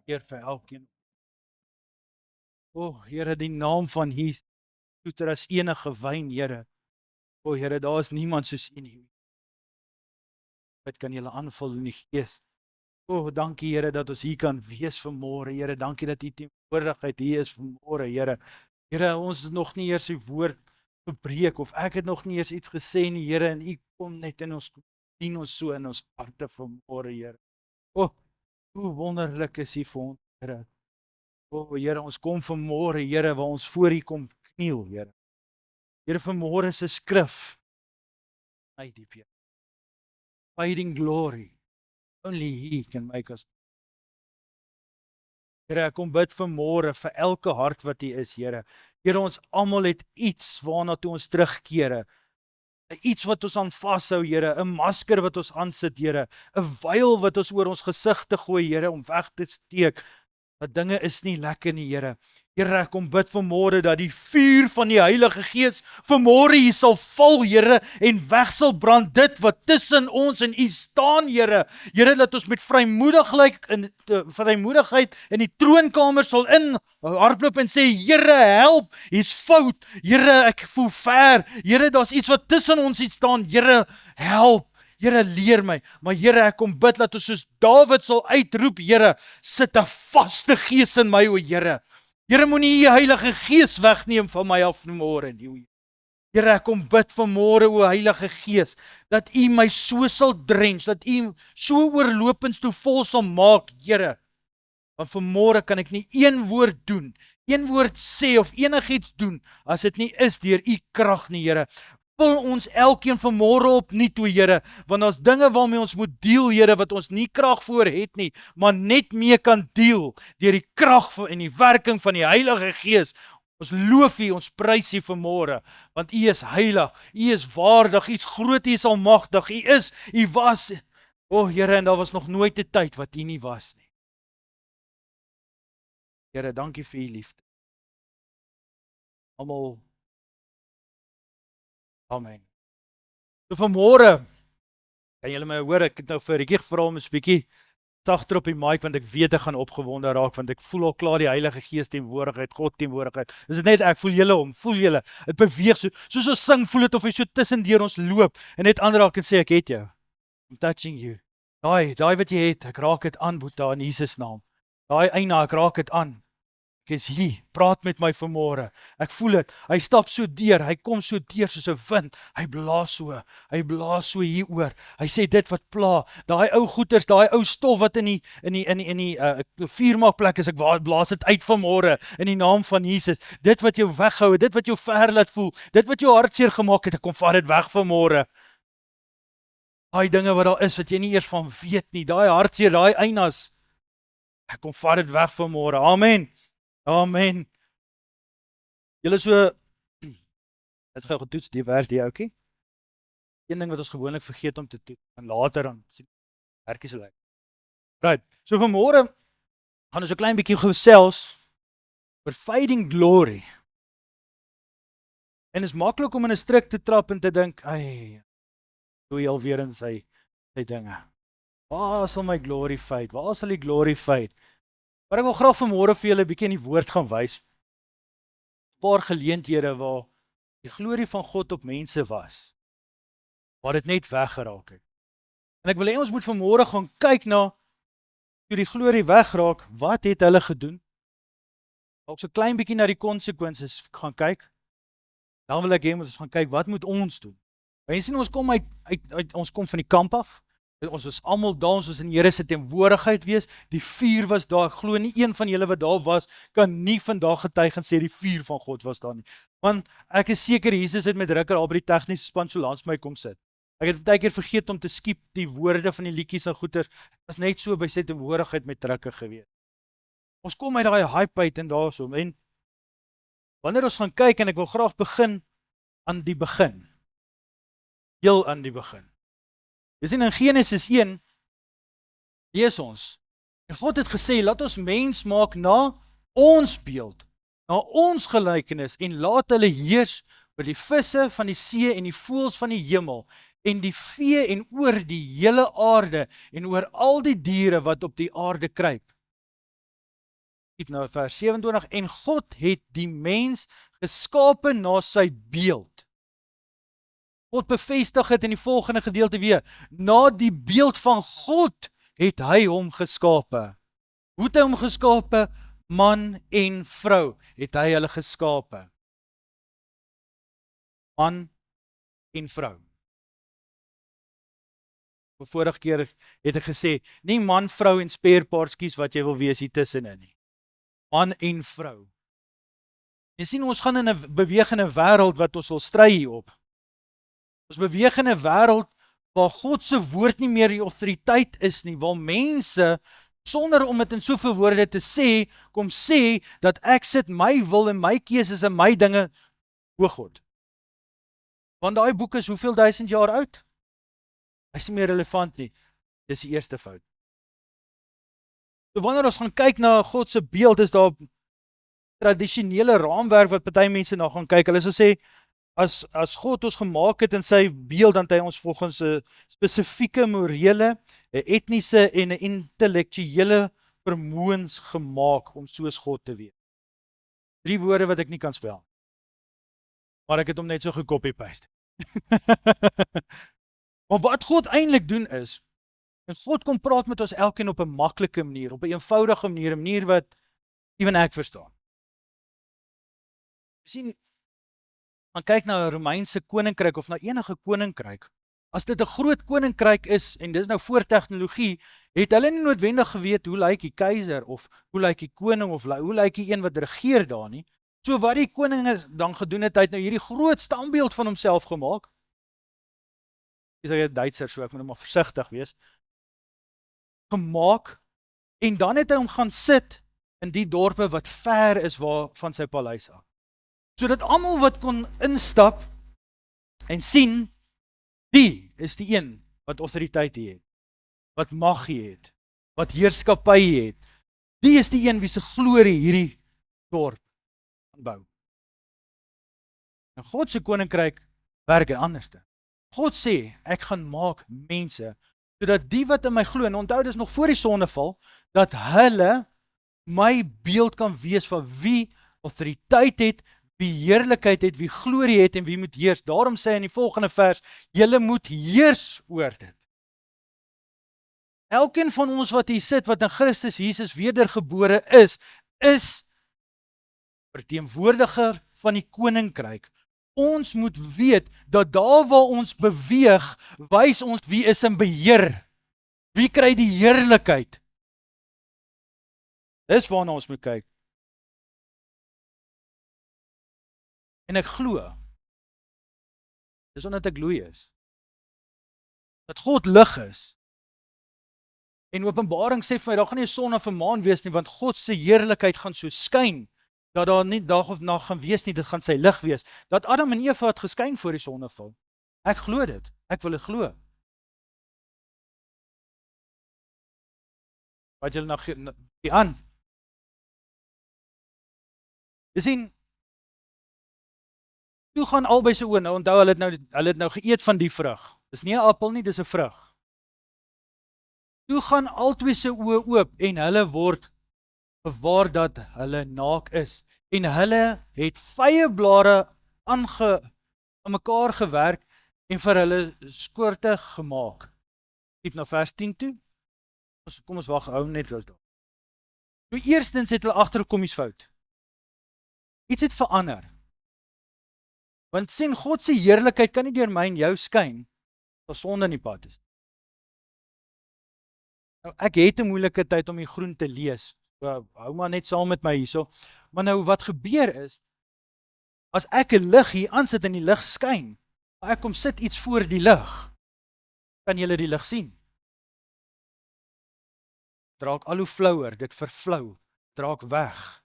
Heer, vir elkeen. Here, die naam van Jesus, soeter as enige wyn, Here. Here, daar is niemand soos U nie. Dit kan julle aanvul in die Gees. Dankie, Here, dat ons hier kan wees vanmôre, Here. Dankie dat U teenwoordigheid hier is vanmôre, Here. Here, ons het nog nie eers U woord gebreek, of ek het nog nie eers iets gesê nie, Here, en U kom net in ons, dien ons so in ons harte vanmôre, Here. Hoe wonderlik is U vir ons, Here. Here, ons kom vanmôre, Here, waar ons voor U kom kniel, Here. Here, vanmôre se skrif, my diep, Here. Fading glory. Only He can make us. Here, ek kom bid vanmôre vir elke hart wat hier is, Here. Here, ons almal het iets waarna toe ons terugkeer. Iets wat ons aan vashou, Here, 'n masker wat ons aansit, Here, 'n vyel wat ons oor ons gesigte gooi, Here, om weg te steek. Dat dinge is nie lekker nie, Here. Here, ek kom bid vanmôre dat die vuur van die Heilige Gees vanmôre hier sal val, Here, en weg sal brand dit wat tussen ons en U staan, Here. Here, dat ons met vrymoedigheid in die troonkamer sal hardloop en sê, Here, help, hier's fout. Here, ek voel ver. Here, daar's iets wat tussen ons staan. Here, help. Here, leer my. Maar Here, ek kom bid dat ons soos Dawid sal uitroep, Here, sit 'n vaste gees in my, o Here. Here, moenie U Heilige Gees wegneem van my af vanmôre nie, o Here. Here, ek kom bid vanmôre, o Heilige Gees, dat U my so sal drench, dat U so oorlopends toe vol sal maak, Here. Want vanmôre kan ek nie een woord doen, een woord sê of enigiets doen, as dit nie is deur U krag nie, Here. Vul ons elkeen vanmôre op nuut, o Here, want daar's dinge waarmee ons moet deel, Here, wat ons nie krag voor het nie, maar net mee kan deel deur die krag en die werking van die Heilige Gees. Ons loof U, ons prys U vanmôre, want U is heilig, U is waardig, U is groot, U is almagtig, U was. Here, en daar was nog nooit 'n tyd wat U nie was nie. Here, dankie vir U liefde. Almal. Amen. So vanmôre, kan julle my hoor, ek het nou vir 'n rukkie gevra om 'n bietjie sagter op die mic, want ek weet ek gaan opgewonde raak, want ek voel al klaar die Heilige Gees teenwoordigheid, God teenwoordigheid. Dis net ek voel julle om, voel julle, dit beweeg soos ons sing, voel dit of hy so tussendeur ons loop, en net aanraak en sê, ek het jou. I'm touching you. Daai wat jy het, ek raak dit aan, Boeta, in Jesus naam. Daai eina, ek raak dit aan. Ek is hier, praat met my vanmôre. Ek voel dit, hy stap so deur, hy kom so deur soos 'n wind, hy blaas so hier oor. Hy sê dit wat pla, daai ou goeters, daai ou stof wat in die vuurmaakplek is, ek blaas dit uit vanmôre in die naam van Jesus. Dit wat jou weghou het, dit wat jou ver laat voel, dit wat jou hartseer gemaak het, ek kom vat dit weg vanmôre. Daai dinge wat daar is wat jy nie eers van weet nie, daai hartseer, daai einas, ek kom vat dit weg vanmôre. Amen. Amen. Julle so, het gou getoets, die werk die oukie. Een ding wat ons gewoonlik vergeet om te toets, en later dan sien werkie so lekker. Right, so vanmôre gaan ons 'n klein bietjie gesels oor fading glory. En is maklik om in 'n struik te trap en te dink, doe jy alweer in sy dinge. Waar sal my glory fade? Waar sal die glory fade? Maar ek wil graag vanmôre vir julle 'n bietjie in die woord gaan wys. 'n Paar geleenthede waar die glorie van God op mense was, waar dit net weggeraak het. En ek wil hê ons moet vanmôre gaan kyk na toe die glorie wegraak, wat het hulle gedoen? Ook so klein bietjie na die consequences gaan kyk. Dan wil ek hê ons gaan kyk, wat moet ons doen? Mense sien, ons kom ons kom van die kamp af. Ons was almal daar, ons was in Here se teenwoordigheid wees. Die vuur was daar. Ek glo nie een van julle wat daar was kan nie vandag getuig en sê die vuur van God was daar nie. Want ek is seker Jesus het met Rikker al by die tegniese span so langs my kom sit. Ek het baie keer vergeet om te skiep die woorde van die liedjies en goeters. Ek was net so by sy teenwoordigheid met Rikker gewees. Ons kom uit daai hype uit en daarso. En wanneer ons gaan kyk, en ek wil graag begin aan die begin. Heel aan die begin. Jy sien in Genesis 1, lees ons, en God het gesê, laat ons mens maak na ons beeld, na ons gelykenis, en laat hulle heers oor die visse van die see en die voëls van die hemel, en die vee en oor die hele aarde, en oor al die diere wat op die aarde kruip. Kyk nou vers 27, en God het die mens geskape na sy beeld. God bevestig dit in die volgende gedeelte weer. Na die beeld van God het hy hom geskape. Hoe het hy hom geskape? Man en vrou het hy hulle geskape. Man en vrou. Vorige keer het ek gesê, nie man, vrou en speerpaartjies wat jy wil wees hier tussenin nie. Man en vrou. Jy sien, ons gaan in 'n bewegende wêreld wat ons wil stry hierop. Ons beweeg in 'n wêreld waar God se woord nie meer die autoriteit is nie, waar mense sonder om dit in soveel woorde te sê, kom sê dat ek sit my wil en my keuses en my dinge bo God. Want daai boek is hoeveel 1000 jaar oud? Hy is nie meer relevant nie. Dis die eerste fout. So wanneer ons gaan kyk na God se beeld, is daar tradisionele raamwerk wat party mense na gaan kyk. Hulle sal sê, as God ons gemaak het in sy beeld, dan het hy ons volgens 'n spesifieke morele, 'n etniese en 'n intellektuele vermoëns gemaak om soos God te wees. 3 woorde wat ek nie kan spel. Maar ek het hom net so gekopie-paste. Maar wat God eintlik doen is, en God kom praat met ons elkeen op 'n maklike manier, op 'n eenvoudige manier, 'n manier wat ewen ek verstaan. Jy sien, dan kyk na 'n Romeinse koninkryk of na enige koninkryk. As dit 'n groot koninkryk is en dis nou voor tegnologie, het hulle nie noodwendig geweet hoe lyk die keiser of hoe lyk die koning of hoe lyk die een wat regeer daar nie. So wat die koning dan gedoen het, hy het nou hierdie groot standbeeld van homself gemaak. Dis 'n Duitser, so ek moet maar versigtig wees. Gemaak, en dan het hy hom gaan sit in die dorpe wat ver is van sy paleis af. Sodat almal wat kon instap en sien, die is die een wat autoriteit het, wat mag het, wat heerskappy het. Die is die een wie se glorie hierdie dorp aanbou. En God se koninkryk werk anderste. God sê, ek gaan maak mense, sodat die wat in my glo, en onthou dis nog voor die sondeval, dat hulle my beeld kan wees van wie autoriteit het, wie heerlikheid het, wie glorie het en wie moet heers. Daarom sê hy in die volgende vers, julle moet heers oor dit. Elkeen van ons wat hier sit, wat in Christus Jesus wedergebore is verteenwoordiger van die koninkryk. Ons moet weet dat daar waar ons beweeg, wys ons wie is in beheer. Wie kry die heerlikheid? Dis waarna ons moet kyk. En ek glo, dis omdat ek gloei is, dat God lig is. En Openbaring sê vir my, daar gaan nie 'n son of 'n maan wees nie, want God se heerlikheid gaan so skyn, dat daar nie dag of nag gaan wees nie, dit gaan sy lig wees. Dat Adam en Eva het geskyn voor die sondeval. Ek glo dit, ek wil dit glo. Wat julle nou gee aan. Jy sien, toe gaan albei se oë, nou onthou hulle het nou geëet van die vrug. Dis nie 'n appel nie, dis 'n vrug. Toe gaan albei se oë oop en hulle word bewaar dat hulle naak is. En hulle het vye blare aan mekaar gewerk en vir hulle skoorte gemaak. Kyk na vers 10 toe. Kom ons wag, hou net daar. Nou eerstens het hulle agtergekom iets fout. Iets het verander. Want sien, God se heerlikheid kan nie deur my en jou skyn as sonde in die pad is. Nou, ek het 'n moeilike tyd om die groen te lees. Hou maar net saam met my hierso. Maar nou wat gebeur is, as ek 'n lig hier aansit en die lig skyn, maar ek kom sit iets voor die lig, kan julle die lig sien? Draak al hoe flouer, dit vervlou, draak weg.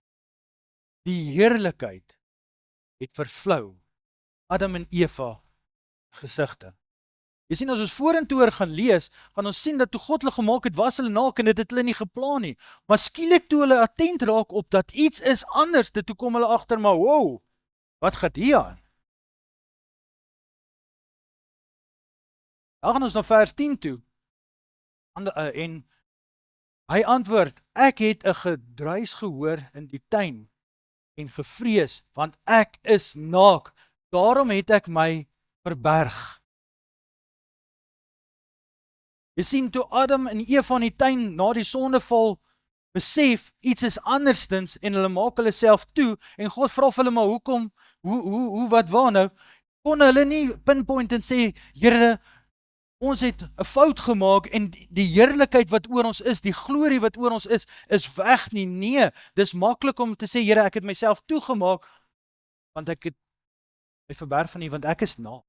Die heerlikheid het vervlou. Adam en Eva gesigte. Jy sien, as ons vorentoe gaan lees, gaan ons sien dat toe God hulle gemaak het, was hulle naak en dit het hulle nie geplan nie. Maar skielik toe hulle attent raak op dat iets is anders, toe kom hulle agter, maar wow, wat gaan hier aan? Dan gaan ons na vers 10 toe. En Hy antwoord, ek het 'n gedruis gehoor in die tuin en gevrees, want ek is naak. Daarom het ek my verberg. Jy sien, toe Adam en Eva in die tuin na die sondeval besef, iets is anderstens en hulle maak hulle self toe en God vra vir hulle, maar hoekom, wat waar nou? Kon hulle nie pinpoint en sê, Here, ons het 'n fout gemaak en die heerlikheid wat oor ons is, die glorie wat oor ons is weg nie. Nee, dis maklik om te sê, Here, ek het myself toegemaak, want ek het my verberg van U, want ek is naak.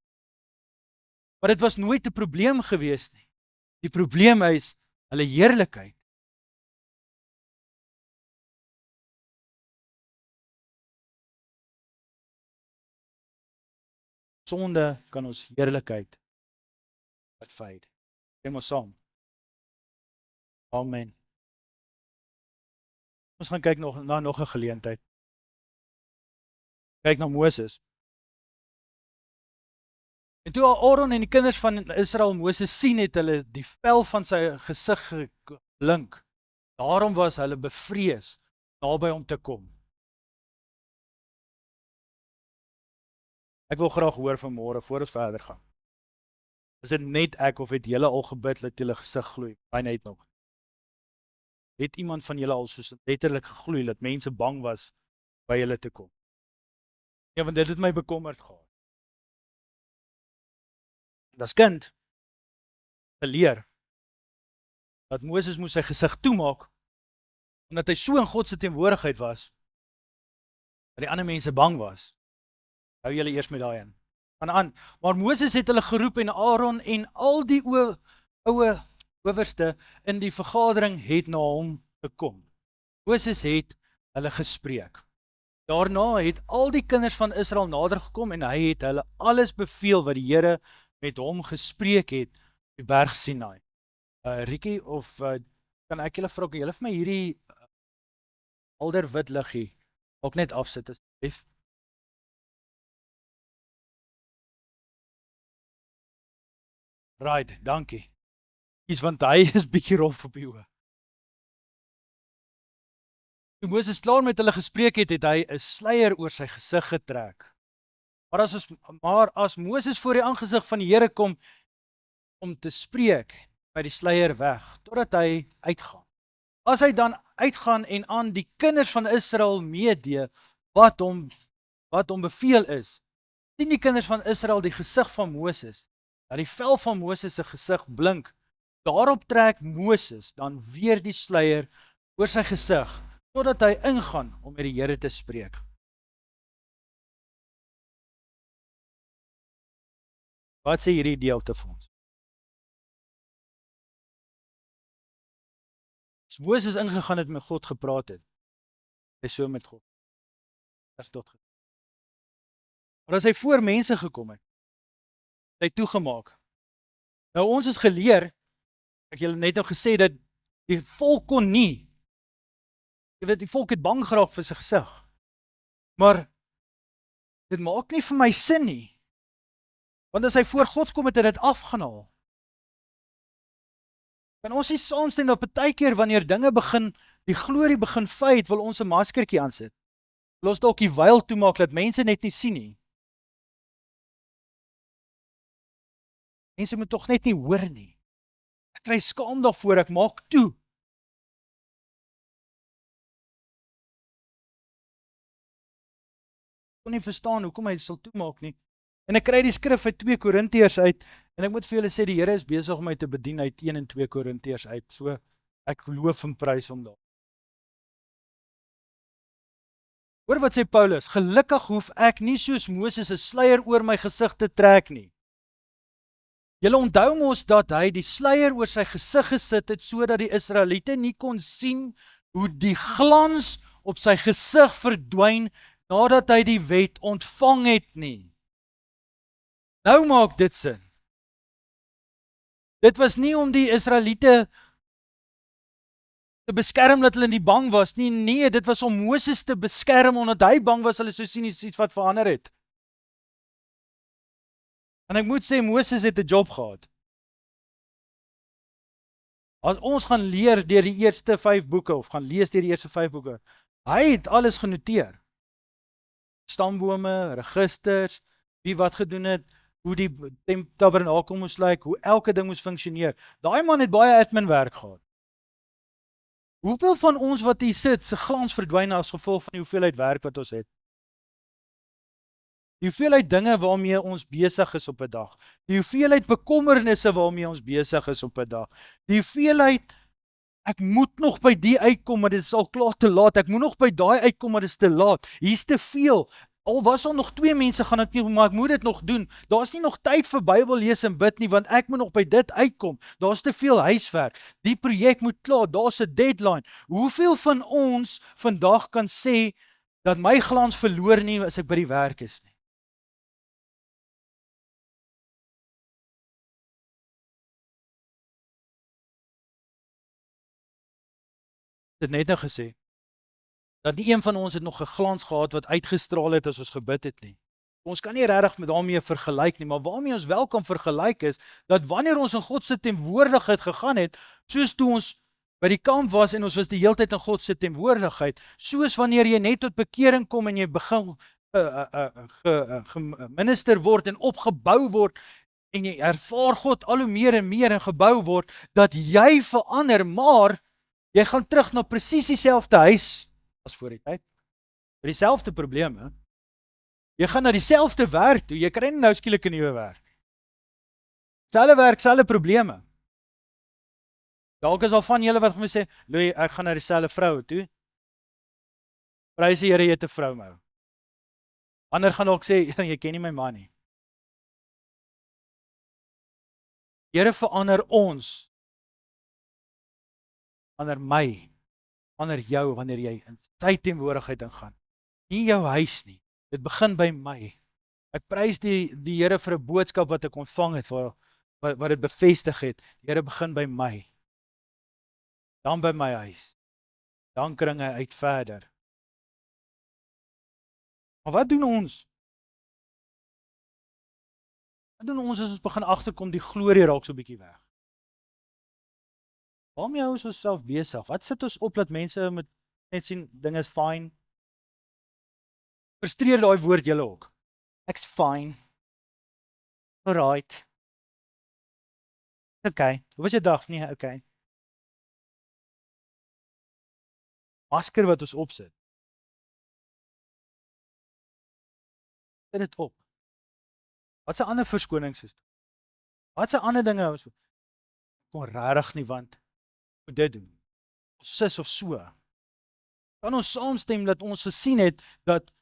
Maar dit was nooit 'n probleem gewees nie. Die probleem is hulle heerlikheid. Sonde kan ons heerlikheid uitvyd. Stem ons saam. Amen. Ons gaan kyk nog 'n geleentheid. Kyk na Moses. En toe Aaron en die kinders van Israel Moses sien, het hulle die vel van sy gesig geblink. Daarom was hulle bevrees naby hom te kom. Ek wil graag hoor vanmôre voor ons verder gaan. Is dit net ek of het julle al gebid dat julle gesig gloei? Baie net nog. Het iemand van julle al soos letterlik gegloei dat mense bang was by julle te kom? Ja, want dit het my bekommerd gehad. As kind geleer dat Moses moes sy gesig toemaak omdat hy so in God se teenwoordigheid was dat die ander mense bang was. Hou julle eers met daai in. Aan. Maar Moses het hulle geroep en Aaron en al die ouë owerste in die vergadering het na hom gekom. Moses het hulle gespreek. Daarna het al die kinders van Israel nader gekom en hy het hulle alles beveel wat die Here met hom gespreek het op die berg Sinai. Riekie, of kan ek julle vra, kan julle vir my hierdie alder wit liggie ook net afsit asseblief? Right, dankie. Want hy is bietjie rof op die oë. Toe Moses klaar met hulle gespreek het, het hy 'n sluier oor sy gesig getrek. Maar as Moses voor die aangesig van die Here kom om te spreek, by die sluier weg, totdat hy uitgaan. As hy dan uitgaan en aan die kinders van Israel meedee wat hom beveel is, sien die kinders van Israel die gesig van Moses, dat die vel van Moses se gesig blink. Daarop trek Moses dan weer die sluier oor sy gesig, totdat hy ingaan om met die Here te spreek. Wat sê hierdie gedeelte vir ons? As Moses ingegaan het met God gepraat het, hy so met God. Maar as hy voor mense gekom het, hy toegemaak. Nou ons is geleer, ek julle net nou gesê dat die volk kon nie. Jy weet, die volk het bang geraak vir sy gesig. Maar dit maak nie vir my sin nie. Want as hy voor God kom het hy dit afgehaal. Kan ons nie saamstem dat partykeer wanneer dinge begin, die glorie begin fade, wil ons 'n maskertjie aansit. Wil ons dalk die wyl toemaak dat mense net nie sien nie. Mense moet tog net nie hoor nie. Ek kry skaam daarvoor, ek maak toe. Ek kon nie verstaan hoekom hy sal toemaak nie. En ek kry die skrif uit 2 Korintiërs uit, en ek moet vir julle sê, die Here is besig om my te bedien uit 1 en 2 Korintiërs uit, so ek loof en prys hom daar. Hoor wat sê Paulus, gelukkig hoef ek nie soos Moses 'n sluier oor my gesig te trek nie. Julle onthou mos dat hy die sluier oor sy gesig gesit het, sodat die Israeliete nie kon sien hoe die glans op sy gesig verdwyn, nadat hy die wet ontvang het nie. Nou maak dit sin. Dit was nie om die Israeliete te beskerm dat hulle nie bang was nie. Nee, dit was om Moses te beskerm omdat hy bang was hulle sou sien iets wat verander het. En ek moet sê Moses het 'n job gehad. As ons gaan leer deur die eerste 5 boeke of gaan lees deur die eerste 5 boeke, hy het alles genoteer. Stambome, registers, wie wat gedoen het, hoe die tabernakel moes lyk, hoe elke ding moes funksioneer. Daai man het baie admin werk gehad. Hoeveel van ons wat hier sit, se glans verdwyn as gevolg van die hoeveelheid werk wat ons het? Die hoeveelheid dinge waarmee ons besig is op 'n dag. Die hoeveelheid bekommernisse waarmee ons besig is op 'n dag. Die hoeveelheid, ek moet nog by die uitkom, maar dit is al klaar te laat. Ek moet nog by daai uitkom, maar dit is te laat. Hier's te veel. Al was daar nog 2 mense, gaan ek nie, maar ek moet dit nog doen. Daar's nie nog tyd vir Bybel lees en bid nie, want ek moet nog by dit uitkom. Daar's te veel huiswerk. Die projek moet klaar, daar's 'n deadline. Hoeveel van ons vandag kan sê dat my glans verloor nie as ek by die werk is nie? Het net nou gesê, dat nie een van ons het nog 'n glans gehad wat uitgestraal het as ons gebid het nie. Ons kan nie regtig met daarmee vergelyk nie, maar waarmee ons wel kan vergelyk is, dat wanneer ons in God se teenwoordigheid gegaan het, soos toe ons by die kamp was en ons was die hele tyd in God se teenwoordigheid, soos wanneer jy net tot bekering kom en jy begin geminister word en opgebou word, en jy ervaar God al hoe meer en meer en gebou word, dat jy verander, maar jy gaan terug na presies dieselfde huis as voor die tyd. Met dieselfde probleme. Jy gaan na dieselfde werk toe, jy kry nie nou skielik 'n nuwe werk. Selfde werk, selfde probleme. Dalk is al van julle wat gaan sê, "Louis, ek gaan na dieselfde vrou toe." Prys die Here, jy het 'n vrou nou. Ander gaan dalk sê, "Jy ken nie my man nie." Here verander ons. Verander my. Verander jou wanneer jy in sy teenwoordigheid ingaan. Nie jou huis nie. Dit begin by my. Ek prys die Here vir 'n boodskap wat ek ontvang het, wat dit bevestig het. Die Here begin by my. Dan by my huis. Dan kring hy uit verder. Maar wat doen ons? Wat doen ons as ons begin agterkom die glorie raak so 'n bietjie weg? Waarmee hou ons osself besig? Wat sit ons op dat mense moet net sien dinge is fyn? Frustreer daai woord julle ook. Ek's fyn. Alright. Okay. Hoe was jou dag? Nee, okay. Masker wat ons opsit. Sit dit op. Wat se ander verskonings is? Wat se ander dinge ons kon regtig nie, want moet dit doen. Of sis of so. Kan ons saamstem dat ons gesien het dat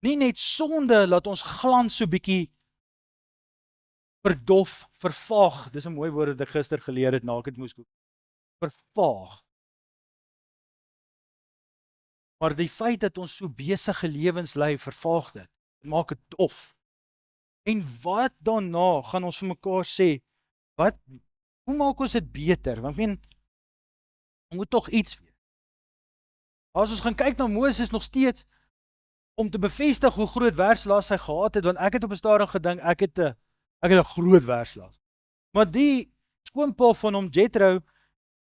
nie net sonde laat ons glans so bietjie verdof, vervaag. Dis 'n mooi woord wat ek gister geleer het na ek dit moes koop. Vervaag. Maar die feit dat ons so besige lewens lei, vervaag dit. Maak dit dof. En wat daarna gaan ons vir mekaar sê, hoe maak ons dit beter? Want ek meen, moet tog iets wees. As ons gaan kyk na Moses nog steeds, om te bevestig hoe groot werkslaas hy gehad het, want ek het op 'n stadium gedink, ek het 'n groot werkslaas. Maar die skoonpa van hom, Jethro,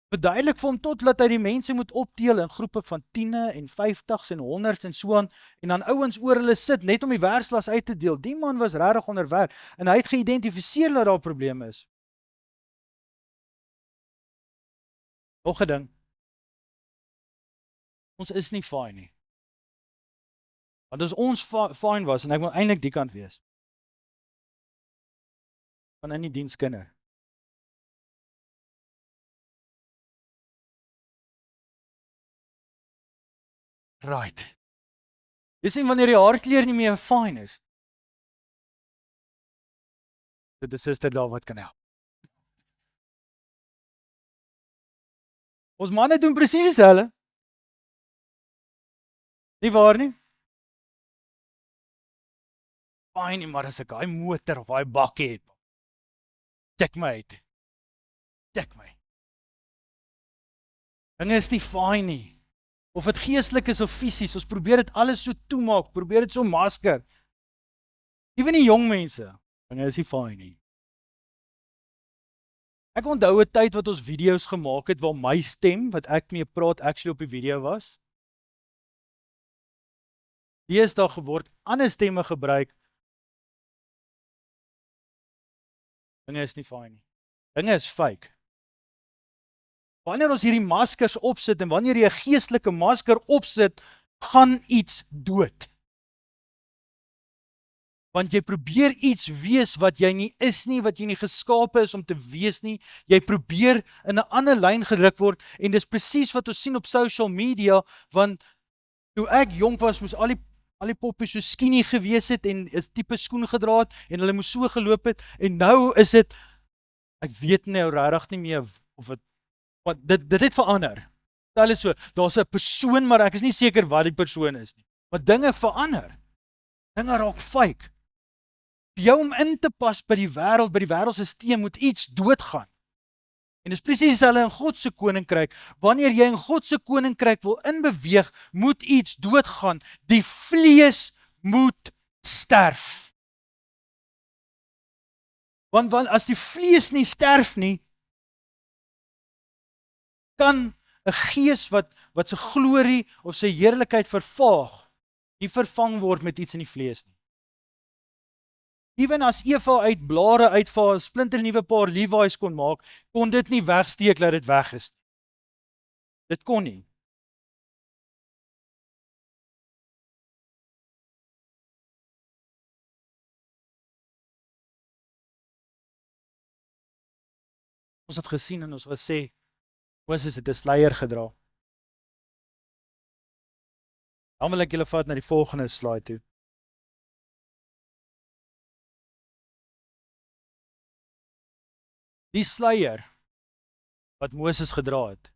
verduidelik vir hom tot dat hy die mense moet opdeel in groepe van 10 en 50s en 100s en so aan, en dan ouens oor hulle sit, net om die werkslaas uit te deel. Die man was regtig onderwerp, en hy het geïdentifiseer dat daar 'n probleem is. Nog 'n ding. Ons is nie fyn nie. Want as ons fyn was, en ek wil eintlik die kant wees, van in die dienskinder. Right. Jy sien wanneer die haarkleur nie meer fyn is. Dit is suster daar wat kan help. Ons manne doen presies dieselfde. Nie waar nie? Fyn nie, maar as ek daai motor of daai bakkie het, check my uit. Check my. Dinge is nie fyn nie. Of dit geestelik is of fisies, ons probeer dit alles so toemaak, probeer dit so masker. Ewen die jong mense, dinge is nie fyn nie. Ek onthou 'n tyd wat ons video's gemaak het waar my stem wat ek mee praat actually op die video was. Deesdae geword ander stemme gebruik. Dinge is nie fyn nie. Dinge is fake. Wanneer ons hierdie maskers opsit en wanneer jy 'n geestelike masker opsit, gaan iets dood. Want jy probeer iets wees wat jy nie is nie, wat jy nie geskape is om te wees nie. Jy probeer in 'n ander lyn gedruk word en dis presies wat ons sien op social media, want toe ek jonk was, moes al die poppies so skinny gewees het en 'n tipe skoen gedra het en hulle moes so geloop het en nou is dit, ek weet nou regtig nie meer of dit, want dit het verander. Stel dit so, daar's 'n persoon, maar ek is nie seker wat die persoon is nie. Maar dinge verander. Dinge raak fake. Vir jou om in te pas by die wêreldstelsel moet iets doodgaan. En dis presies dieselfde in God se koninkryk. Wanneer jy in God se koninkryk wil inbeweeg, moet iets doodgaan. Die vlees moet sterf. Want as die vlees nie sterf nie, kan 'n gees wat sy glorie of sy heerlikheid vervaag, nie vervang word met iets in die vlees nie. Ewen as Eva uit blare uitval, 'n splinter nuwe paar Levi's kon maak, kon dit nie wegsteek dat dit weg is nie. Dit kon nie. Ons het gesien en ons gesê, Moses het 'n sluier gedra. Dan wil ek julle vat na die volgende slide toe. Die sluier wat Moses gedra het,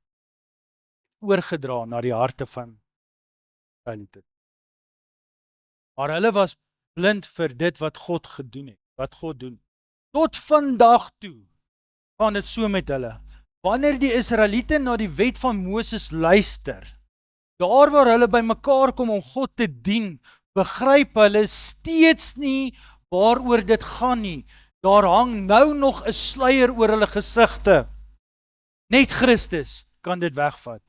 oorgedra na die harte van Israeliete. Maar hulle was blind vir dit wat God gedoen het, wat God doen. Tot vandag toe gaan dit so met hulle. Wanneer die Israeliete na die wet van Moses luister, daar waar hulle bymekaar kom om God te dien, begryp hulle steeds nie waaroor dit gaan nie. Daar hang nou nog 'n sluier oor hulle gesigte. Net Christus kan dit wegvat.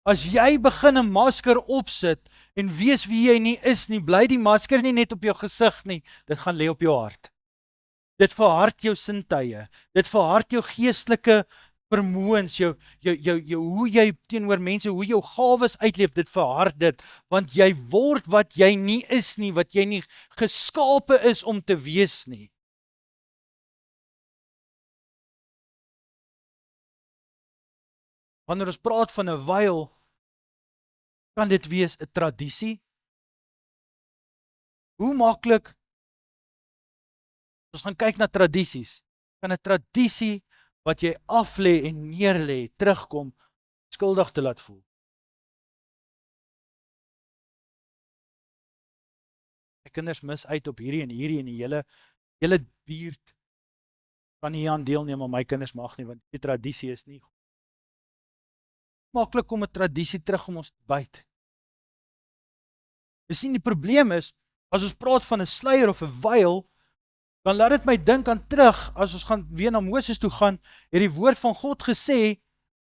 As jy begin 'n masker opsit en wees wie jy nie is nie, bly die masker nie net op jou gesig nie, dit gaan lê op jou hart. Dit verhard jou sintuie, dit verhard jou geestelike vermoëns, jou hoe jy teenoor mense, hoe jou gawes uitleef, dit verhard dit, want jy word wat jy nie is nie, wat jy nie geskape is om te wees nie. Wanneer ons praat van 'n wyl, kan dit wees 'n tradisie. Hoe maklik, ons gaan kyk na tradisies, kan 'n tradisie wat jy aflê en neerlê, terugkom, skuldig te laat voel. My kinders mis uit op hierdie en die hele buurt kan nie aan deelneem, maar my kinders mag nie, want die tradisie is nie goed. Maklik om 'n tradisie terug om ons te byt. Jy sien, die probleem is, as ons praat van 'n sluier of 'n wyl, dan laat dit my dink aan terug, as ons gaan weer na Moses toe gaan, het die woord van God gesê,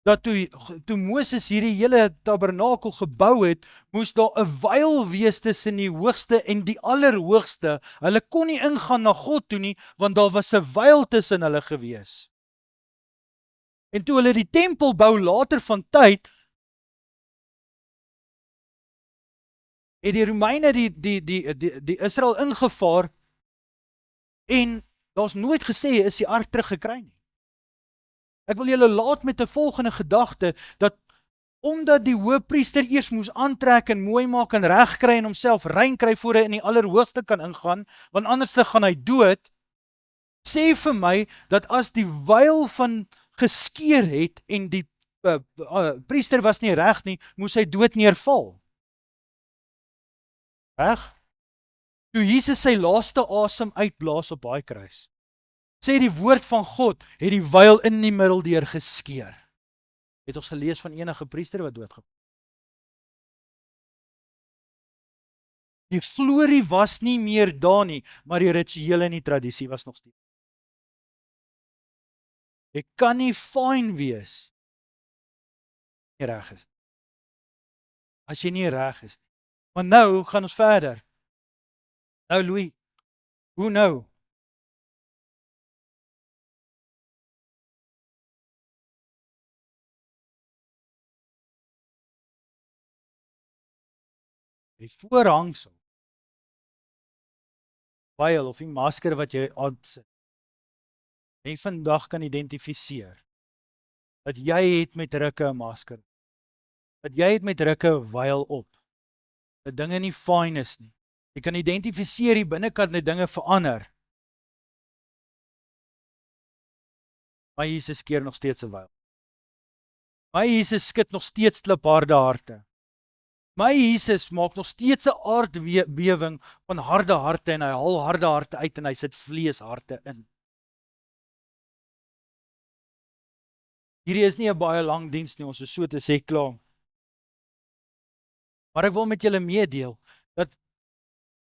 dat toe Moses hierdie hele tabernakel gebou het, moes daar 'n wyl wees tussen die hoogste en die allerhoogste. Hulle kon nie ingaan na God toe nie, want daar was 'n wyl tussen hulle gewees. En toe hulle die tempel bou later van tyd, het die Romeine die Israel ingevaar en daar's nooit gesê is die ark teruggekry nie. Ek wil julle laat met 'n volgende gedagte, dat omdat die hoëpriester eers moes aantrek en mooi maak en reg kry en homself rein kry voor hy in die allerhoogste kan ingaan, want anders gaan hy dood, sê vir my dat as die wyl van geskeer het en die priester was nie reg nie, moes hy dood neerval. Reg? Toe Jesus sy laaste asem uitblaas op daai kruis, sê die woord van God, het die wyl in die middel deur geskeur. Het ons gelees van enige priester wat doodgegaan het? Die glorie was nie meer daar nie, maar die rituele en die tradisie was nog steeds. Jy kan nie fyn wees nie reg is. As jy nie reg is nie. Maar nou gaan ons verder. Nou Louis, hoe nou? Die voorhangsel. Byl of die masker wat jy aansit. En vandag kan identifiseer dat jy het met rukke 'n masker. Dat jy het met rukke 'n vyel op. Dat dinge nie fyn is nie. Jy kan identifiseer die binnekant dat dinge verander. Maar Jesus keer nog steeds 'n vyel. Maar Jesus skud nog steeds klipharde harte. Maar Jesus maak nog steeds 'n aardbewing van harde harte en hy haal harde harte uit en hy sit vleesharte in. Hierdie is nie 'n baie lang diens nie, ons is so te sê klaar. Maar ek wil met julle meedeel dat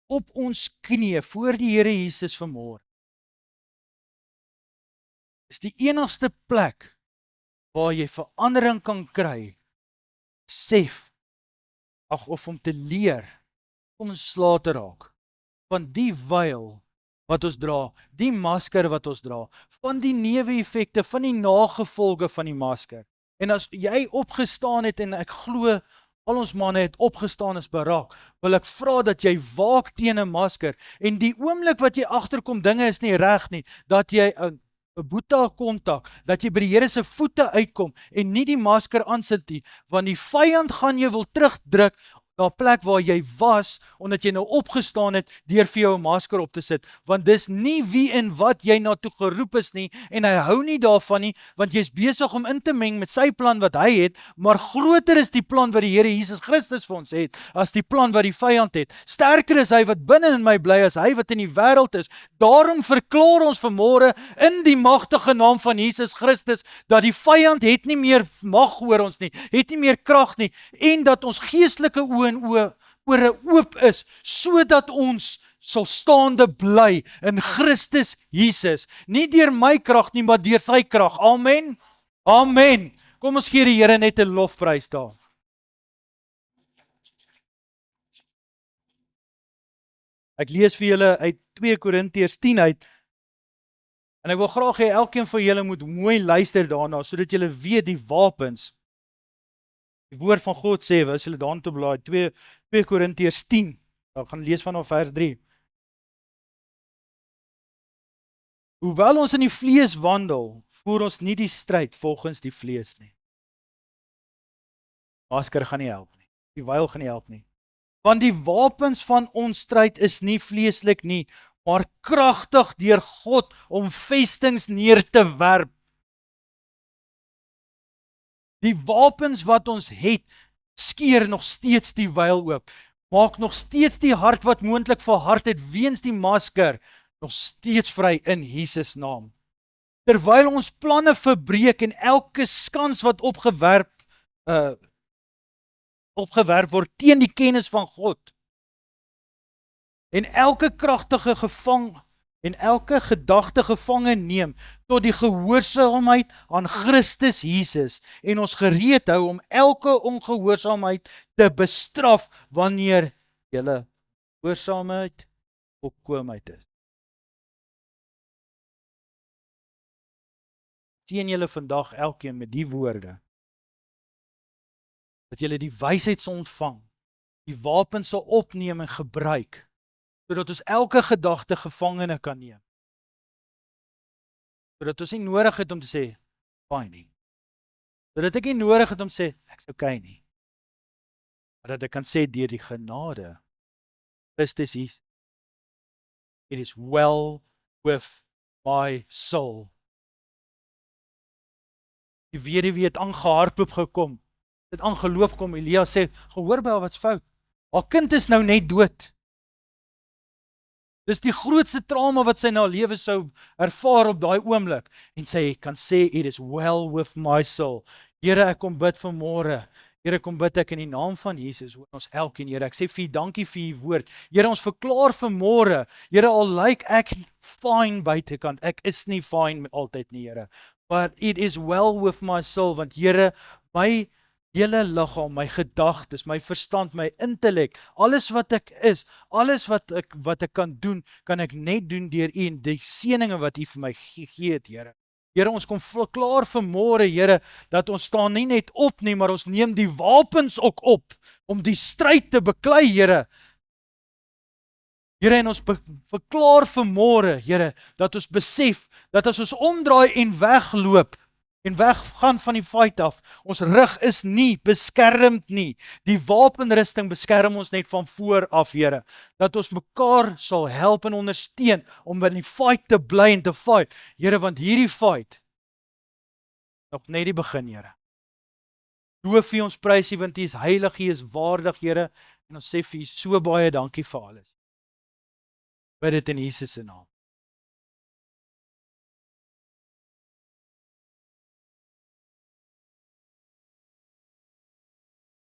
op ons knieë voor die Here Jesus vanmôre is die enigste plek waar jy verandering kan kry, besef, of om te leer, om ontslae te raak van die vyel wat ons dra, die masker wat ons dra, van die neeweffekte, van die nagevolge van die masker. En as jy opgestaan het en ek glo al ons manne het opgestaan as Barak, wil ek vra dat jy waak teen 'n masker en die oomblik wat jy agterkom dinge is nie reg nie, dat jy 'n boeta kontak, dat jy by die Here se voete uitkom en nie die masker aansit nie, want die vyand gaan jou wil terugdruk na 'n plek waar jy was, omdat jy nou opgestaan het, deur vir jou 'n masker op te sit, want dis nie wie en wat jy na toe geroep is nie, en hy hou nie daarvan nie, want jy's besig om in te meng met sy plan wat hy het, maar groter is die plan wat die Here Jesus Christus vir ons het, as die plan wat die vyand het. Sterker is hy wat binne in my bly, as hy wat in die wêreld is. Daarom verklaar ons vanmôre in die magtige naam van Jesus Christus, dat die vyand het nie meer mag oor ons nie, het nie meer krag nie, en dat ons geestelike oë en ore oop is, sodat ons sal staande bly in Christus Jesus. Nie deur my krag nie, maar deur sy krag. Amen. Amen. Kom ons gee die Here net 'n lofprys daar. Ek lees vir julle uit 2 Korintiërs 10 uit. En ek wil graag hê elkeen van julle moet mooi luister daarna, sodat julle weet die wapens. Die woord van God sê, as julle daarin toe blaai, 2 Korintiërs 10, ek gaan lees vanaf vers 3. Hoewel ons in die vlees wandel, voer ons nie die stryd volgens die vlees nie. Masker gaan nie help nie. Die vyel gaan nie help nie. Want die wapens van ons stryd is nie vleeslik nie, maar kragtig deur God om vestings neer te werp. Die wapens wat ons het, skeer nog steeds die vyel oop. Maak nog steeds die hart wat moontlik verhard het weens die masker nog steeds vry in Jesus naam. Terwyl ons planne verbreek en elke skans wat opgewerp word teen die kennis van God. En elke gedagte gevange neem tot die gehoorsaamheid aan Christus Jesus en ons gereed hou om elke ongehoorsaamheid te bestraf wanneer julle gehoorsaamheid volkomeheid is. Seën julle vandag elkeen met die woorde, dat julle die wysheid sal ontvang, die wapens sal opneem en gebruik, sodat ons elke gedagte gevangene kan neem. Sodat ons nie nodig het om te sê, fine nie. Sodat ek nie nodig het om te sê, ek's okay nie. Maar dat ek kan sê, deur die genade, Christus Jesus, it is well with my soul. Die weduwee het aangehardloop gekom, het aangeloop kom, Elia sê, gehoor by haar wat's fout, haar kind is nou net dood. Dis die grootste trauma wat sy na lewe sou ervaar op daai oomblik. En sy kan sê, it is well with my soul. Here, ek kom bid vanmôre. Here, kom bid ek in die naam van Jesus oor ons elkeen, Here. Ek sê vir U dankie vir U woord. Here, ons verklaar vanmôre, Here, al lyk ek fyn buitekant, ek is nie fyn altyd nie, Here. but it is well with my soul, want Here, my hele liggaam, my gedagtes, my verstand, my intellek, alles wat ek is, alles wat ek kan doen, kan ek net doen deur U en die seëninge wat U vir my gegee het, Here. Here, ons kom klaar vanmôre, Here, dat ons staan nie net op nie, maar ons neem die wapens ook op om die stryd te beklei, Here. Here, en ons verklaar vanmôre, Here, dat ons besef dat as ons omdraai en wegloop en weggaan van die fight af, ons rug is nie beskermd nie. Die wapenrusting beskerm ons net van voor af, Here. Dat ons mekaar sal help en ondersteun om in die fight te bly en te fight. Here, want hierdie fight nog net die begin, Here. Loof U, ons prys U, want U is heilig, U is waardig, Here, en ons sê vir U so baie dankie vir alles. Bid dit in Jesus se naam.